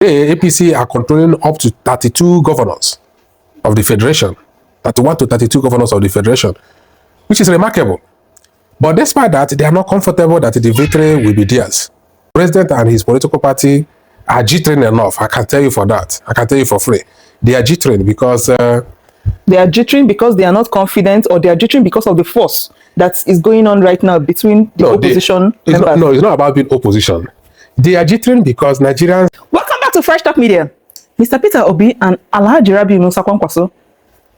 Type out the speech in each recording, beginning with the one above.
The APC are controlling up to 32 governors of the federation, 31 to 32 governors of the federation, which is remarkable. But despite that, they are not comfortable that the victory will be theirs. The president and his political party are jittering enough. I can tell you for that. I can tell you for free. They are jittering because... they are jittering because they are not confident, or they are jittering because of the force that is going on right now between the opposition members. No, it's not about being opposition. They are jittering because Nigerians... Welcome back to Fresh Talk Media. Mr. Peter Obi and Alhaji Rabiu Musa Kwankwaso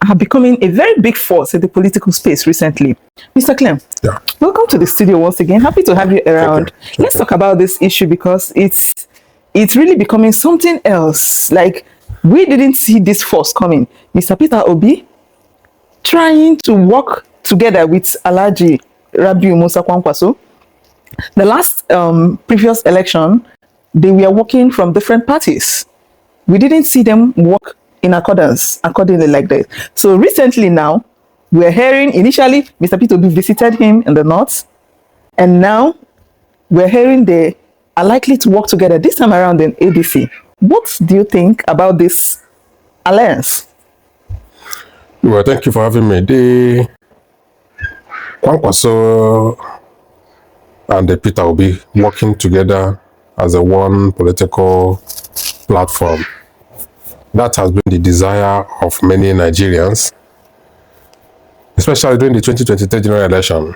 are becoming a very big force in the political space recently. Mr. Clem, welcome to the studio once again. Happy to have you around. Let's talk about this issue because it's really becoming something else. Like, we didn't see this force coming. Mr. Peter Obi trying to work together with Alhaji Rabiu Musa Kwankwaso. The last previous election, they were working from different parties. We didn't see them work in accordingly like that. So recently now, we're hearing, initially, Mr. Peter Obi visited him in the north, and now we're hearing they are likely to work together this time around in ADC. What do you think about this alliance? Well, thank you for having me. The Kwankwaso and the Peter Obi working together as a one political platform. That has been the desire of many Nigerians, especially during the 2023 general election.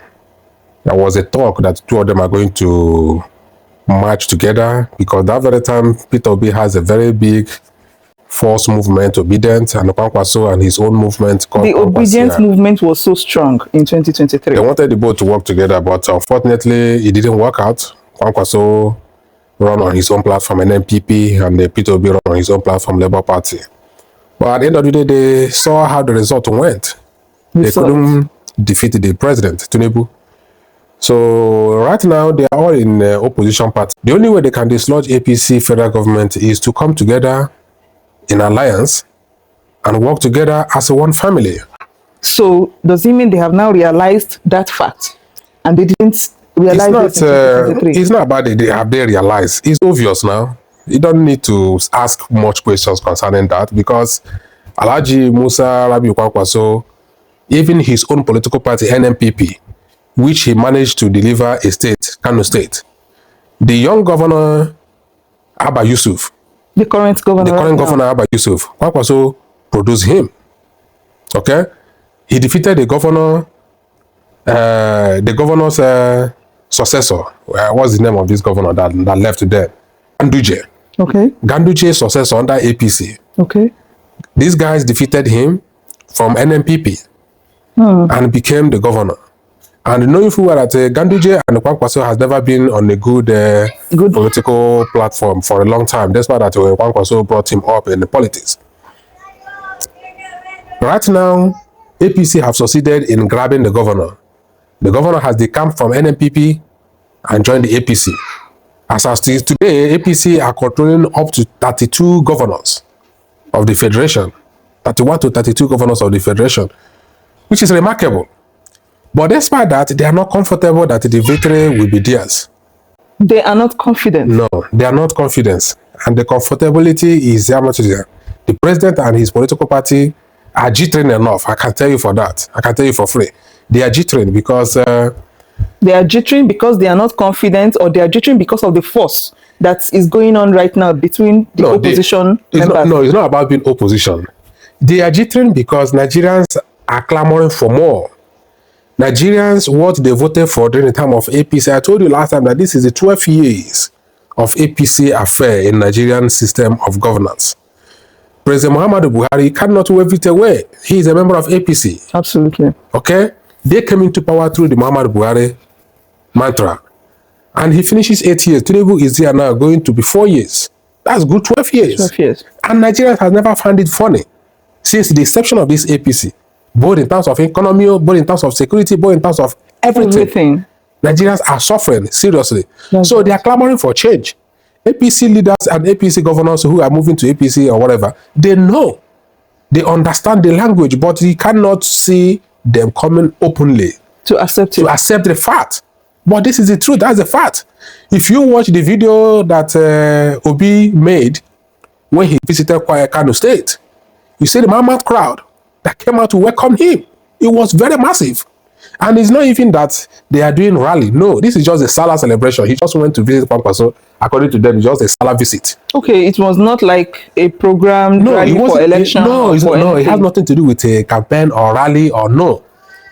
There was a talk that two of them are going to march together because that very time Peter Obi has a very big force movement, Obedient, and Kwankwaso and his own movement called the Obedient movement was so strong in 2023. They wanted the both to work together, but unfortunately it didn't work out. Kwankwaso run on his own platform, an NPP, and the Peter Obi run on his own platform, Labour Party. But at the end of the day, they saw how the result went. They couldn't defeat the president, Tinubu. So right now, they are all in opposition party. The only way they can dislodge APC federal government is to come together in alliance and work together as a one family. So does it mean they have now realized that fact? And they didn't realize it's not about it. Have they realized? It's obvious now. You don't need to ask much questions concerning that because Alhaji Musa Rabiu Kwankwaso, even his own political party, NMPP, which he managed to deliver a state, Kano State, the young governor, Abba Yusuf, the current governor, Abba Yusuf, Kwankwaso produced him. Okay? He defeated the governor's successor. What's the name of this governor that left there? Ganduje. Okay. Ganduje's successor under APC. Okay. These guys defeated him from NMPP and became the governor. And knowing full well that Ganduje and Kwankwaso has never been on a good political platform for a long time, despite that Kwankwaso brought him up in the politics. Right now, APC have succeeded in grabbing the governor. The governor has decamped from NMPP and joined the APC. As of today, APC are controlling up to 32 governors of the federation, 31 to 32 governors of the federation, which is remarkable. But despite that, they are not comfortable that the victory will be theirs. They are not confident. No, they are not confident. And the comfortability is the president and his political party are jittering enough. I can tell you for that. I can tell you for free. They are jittering because... they are jittering because they are not confident, or they are jittering because of the force that is going on right now between the opposition members. No, it's not about being opposition. They are jittering because Nigerians are clamoring for more. Nigerians, what they voted for during the time of APC, I told you last time that this is the 12 years of APC affair in Nigerian system of governance. President Muhammadu Buhari cannot wave it away. He is a member of APC. Absolutely. Okay? They came into power through the Muhammadu Buhari mantra. And he finishes 8 years. Tinubu is here now going to be 4 years. That's good 12 years. 12 years. And Nigerians have never found it funny since the inception of this APC. Both in terms of economy, both in terms of security, both in terms of everything. Nigerians are suffering seriously. So they are clamoring for change. APC leaders and APC governors who are moving to APC or whatever, they know. They understand the language, but you cannot see them coming openly to accept it. To accept the fact. But this is the truth. That's the fact. If you watch the video that Obi made when he visited Kano State. You see the mammoth crowd that came out to welcome him. It was very massive. And it's not even that they are doing rally. No, this is just a Salah celebration. He just went to visit Kwankwaso. According to them, it's just a Salah visit. Okay, it was not like a program rally for election. No, it has nothing to do with a campaign or rally or no.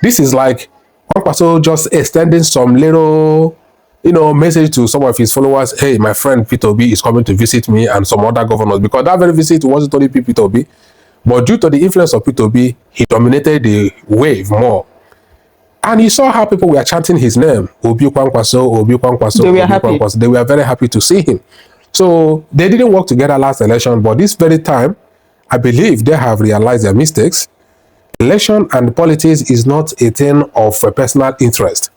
This is like Kwankwaso just extending some little, message to some of his followers. Hey, my friend Peter Obi is coming to visit me and some other governors. Because that very visit wasn't only Peter Obi. But due to the influence of Peter Obi, he dominated the wave more. And he saw how people were chanting his name. Obi Kwankwaso, Obi Kwankwaso, They were Obi happy. Kwankwaso. They were very happy to see him. So they didn't work together last election, but this very time, I believe they have realized their mistakes. Election and politics is not a thing of a personal interest.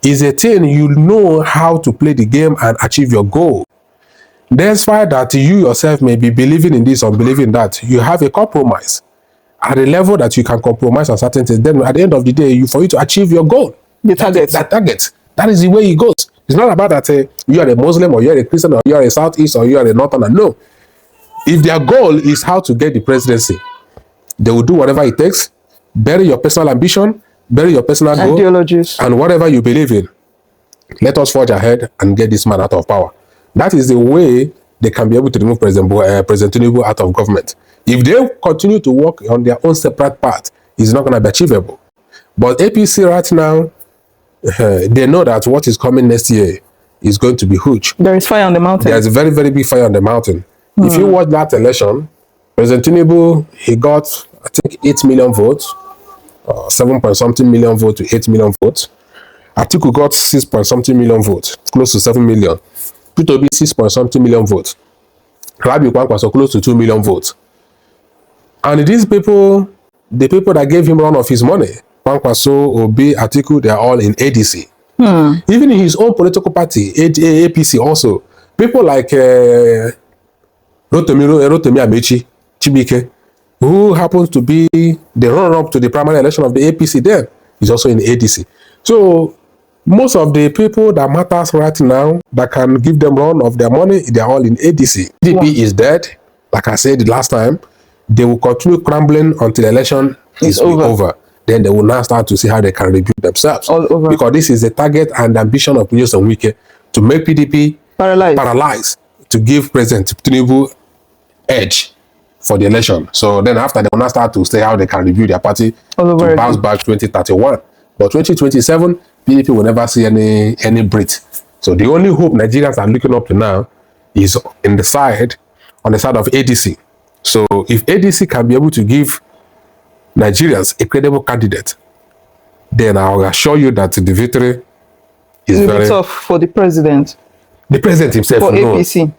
It's a thing you know how to play the game and achieve your goal. Despite that you yourself may be believing in this or believing that, you have a compromise. At a level that you can compromise on certain things, then at the end of the day, for you to achieve your goal, the target. That target. That is the way it goes. It's not about that you are a Muslim or you are a Christian or you are a Southeast or you are a Northerner. No. If their goal is how to get the presidency, they will do whatever it takes, bury your personal ambition, bury your personal goal, ideologies, and whatever you believe in. Let us forge ahead and get this man out of power. That is the way they can be able to remove President Tinubu out of government. If they continue to work on their own separate path, it's not going to be achievable. But APC right now, they know that what is coming next year is going to be huge. There is fire on the mountain. There's a very, very big fire on the mountain. If you watch that election, President Tinubu, he got, I think, 8 million votes, 7 point something million votes to 8 million votes. Atiku got 6 point something million votes, close to 7 million. Peter Obi 6 point something million votes. Rabi Kwankwaso close to 2 million votes. And these people, the people that gave him run of his money, Kwankwaso, Obi, Atiku, they are all in ADC. Even in his own political party, APC also, people like Rotimi Amechi, Chibike, who happens to be the runner-up to the primary election of the APC then, is also in ADC. So most of the people that matters right now that can give them run of their money, they are all in ADC. PDP is dead. Like I said last time, they will continue crumbling until the election is over. Then they will now start to see how they can rebuild themselves. All over. Because this is the target and ambition of President Wike to make PDP paralyzed, to give President Tinubu edge for the election. So then after, they will now start to see how they can rebuild their party to bounce back 2031. But 2027, PDP will never see any breath. So the only hope Nigerians are looking up to now is on the side of ADC. So if ADC can be able to give Nigerians a credible candidate, then I will assure you that the victory is very tough for the president. The president himself for knows. APC.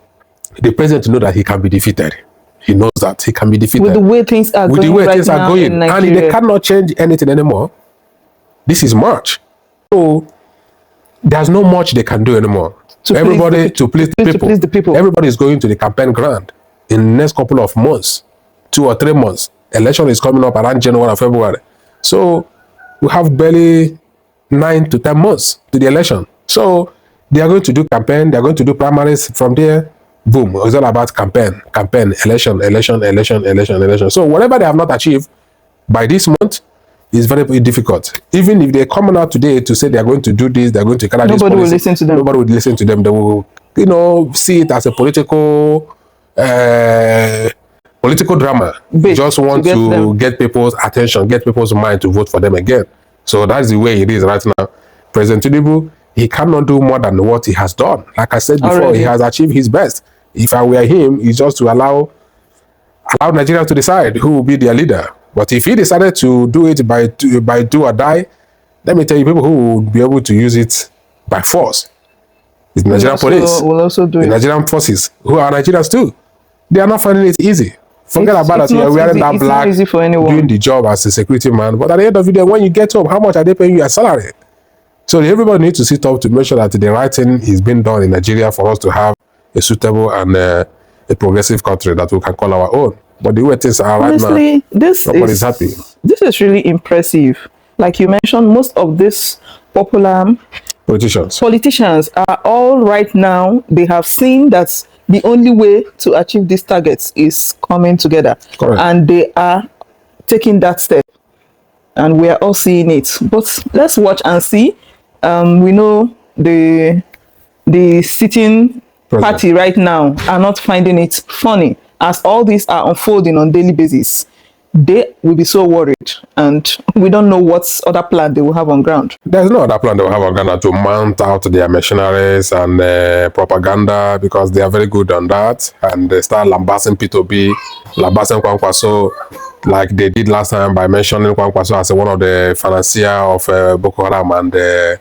The president knows that he can be defeated. He knows that he can be defeated. With the way things are going right now in Nigeria. And they cannot change anything anymore. This is March. So there's not much they can do anymore. To please the people. Everybody is going to the campaign ground in the next couple of months, 2 or 3 months. Election is coming up around January or February. So we have barely 9 to 10 months to the election. So they are going to do campaign. They are going to do primaries. From there, boom. It's all about campaign, election. So whatever they have not achieved by this month is very, very difficult. Even if they're coming out today to say they are going to do this, they're going to carry this policy, nobody will listen to them. Nobody will listen to them. They will, see it as a political drama. Just want to get people's attention, get people's mind to vote for them again. So that's the way it is right now. President Tinubu, he cannot do more than what he has done. Like I said before, he has achieved his best. If I were him, it's just to allow Nigerians to decide who will be their leader. But if he decided to do it by do or die, let me tell you, people who will be able to use it by force is the Nigerian police, will also do the Nigerian forces, who are Nigerians too. They are not finding it easy. Forget about that. You are wearing that black, doing the job as a security man. But at the end of the day, when you get home, how much are they paying you a salary? So everybody needs to sit up to make sure that the right thing is being done in Nigeria for us to have a suitable and a progressive country that we can call our own. But the way things are right now, nobody's happy. This is really impressive. Like you mentioned, most of these popular politicians are all right now, they have seen that the only way to achieve these targets is coming together. Correct. And they are taking that step. And we are all seeing it. But let's watch and see. We know the sitting party right now are not finding it funny as all these are unfolding on daily basis. They will be so worried, and we don't know what other plan they will have on ground. There's no other plan they will have on ground to mount out their machineries and propaganda, because they are very good on that, and they start lambasting P2B, lambasting Kwankwaso, like they did last time by mentioning Kwankwaso as one of the financier of Boko Haram and the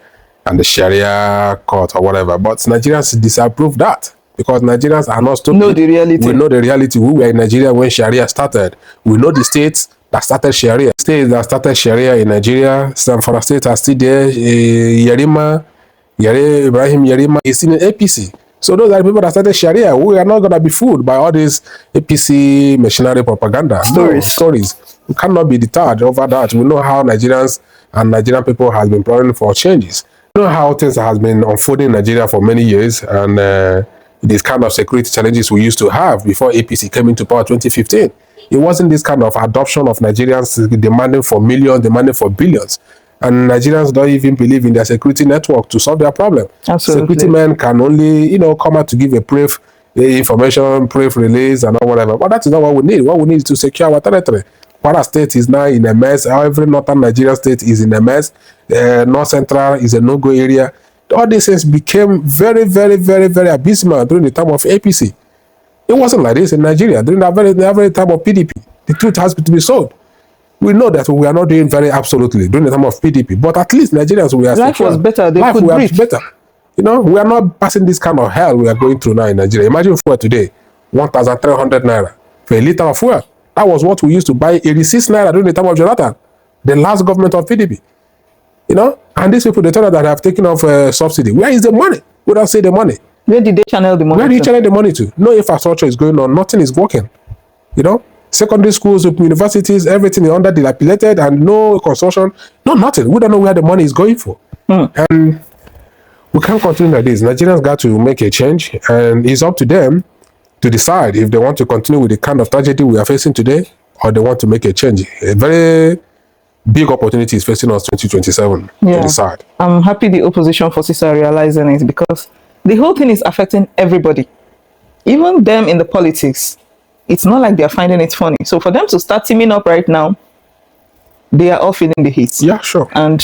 Sharia court or whatever. But Nigerians disapprove that, because Nigerians are not stupid. Know the reality. We know the reality. We were in Nigeria when Sharia started. We know the states that started Sharia. States that started Sharia in Nigeria, some for the states are still there. Ibrahim Yerima is in APC. So those are the people that started Sharia. We are not going to be fooled by all these APC machinery propaganda. Stories. We cannot be deterred over that. We know how Nigerians and Nigerian people have been planning for changes. We know how things have been unfolding in Nigeria for many years, and these kind of security challenges we used to have before APC came into power 2015. It wasn't this kind of adoption of Nigerians demanding for millions, demanding for billions. And Nigerians don't even believe in their security network to solve their problem. Absolutely. Security men can only, come out to give a brief information, brief release and all whatever. But that is not what we need. What we need is to secure our territory. Kwara State is now in a mess. Every northern Nigeria state is in a mess. North Central is a no-go area. All these things became very, very, very, very abysmal during the time of APC. It wasn't like this in Nigeria during the very time of PDP. The truth has to be sold. We know that we are not doing very absolutely during the time of PDP, but at least Nigerians, we are life was better. They could breathe. Better. We are not passing this kind of hell we are going through now in Nigeria. Imagine fuel today, 1,300 naira for a liter of fuel. That was what we used to buy 86 naira during the time of Jonathan, the last government of PDP. And these people, they tell us that they have taken off subsidy. Where is the money? We don't see the money. Where did they channel the money? Where do you channel the money to? No infrastructure is going on. Nothing is working. Secondary schools, universities, everything is underdilapidated and no construction. No, nothing. We don't know where the money is going for. And we can't continue like this. Nigerians got to make a change, and it's up to them to decide if they want to continue with the kind of tragedy we are facing today, or they want to make a change. A very big opportunity is facing us 2027 to decide. I'm happy the opposition forces are realizing it, because the whole thing is affecting everybody, even them in the politics. It's not like they're finding it funny. So for them to start teaming up right now, they are all feeling the heat. Yeah, sure. And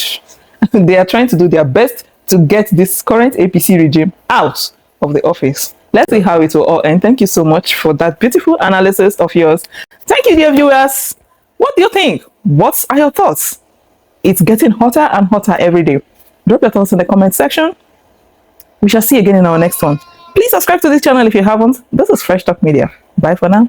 they are trying to do their best to get this current APC regime out of the office. Let's see how it will all end. Thank you so much for that beautiful analysis of yours. Thank you, dear viewers. What do you think? What are your thoughts? It's getting hotter and hotter every day. Drop your thoughts in the comment section. We shall see you again in our next one. Please subscribe to this channel if you haven't. This is Fresh Talk Media. Bye for now.